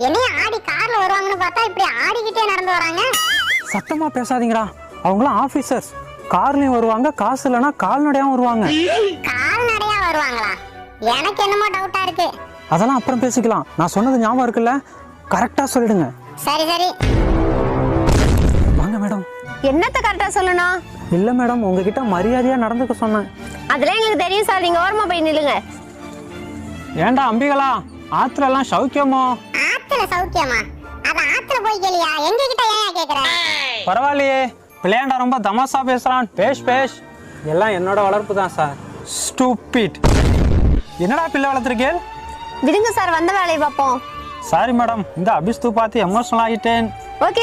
என்னைய ஆடி கார்ல வருவாங்கன்னு பார்த்தா இப்படி ஆடிக்கிட்டே நடந்து வராங்க. சத்தமா பேசாதீங்கடா, அவங்களாம் ஆபீசர்ஸ். கார்லயும் வருவாங்க, காசு இல்லைன்னா கால்நடையாவும் வருவாங்க. கால்நடையா வருவாங்களா? எனக்கு என்னமோ டவுட்டா இருக்கு. அதெல்லாம் அப்புறம் பேசிக்கலாம். நான் சொன்னது ஞாபகம் இருக்குல்ல? கரெக்டா சொல்லிடுங்க. சரி சரி வாங்க மேடம். என்னத்த கரெக்டா சொல்லணும்? இல்ல மேடம், உங்ககிட்ட மரியாதையா நடந்துக்க சொன்னேன். அதெல்லாம் எங்களுக்கு தெரியும் சார், நீங்க ஓரமா போய் நில்லுங்க. ஏண்டா அம்பிகளா, ஆத்துல எல்லாம் சௌக்கியமோ? ஆத்துல சௌக்கியமா? அத ஆத்துல போய் கேளியா, எங்க கிட்ட ஏன் கேக்குற? பரவாயில்லையே, பிள்ளையாண்டா ரொம்ப தமாசா பேசுறான். பேஷ் எல்லாம் என்னோட வளர்ப்பு தான் சார். ஸ்டூபிட். என்னடா பிள்ளை வளர்த்துருக்கேன்? விடுங்க சார், வந்த வேலையை பார்ப்போம். சாரி மேடம், இந்த அபிஸ்து பார்த்து எமோஷனல் ஆகிட்டேன். ஓகே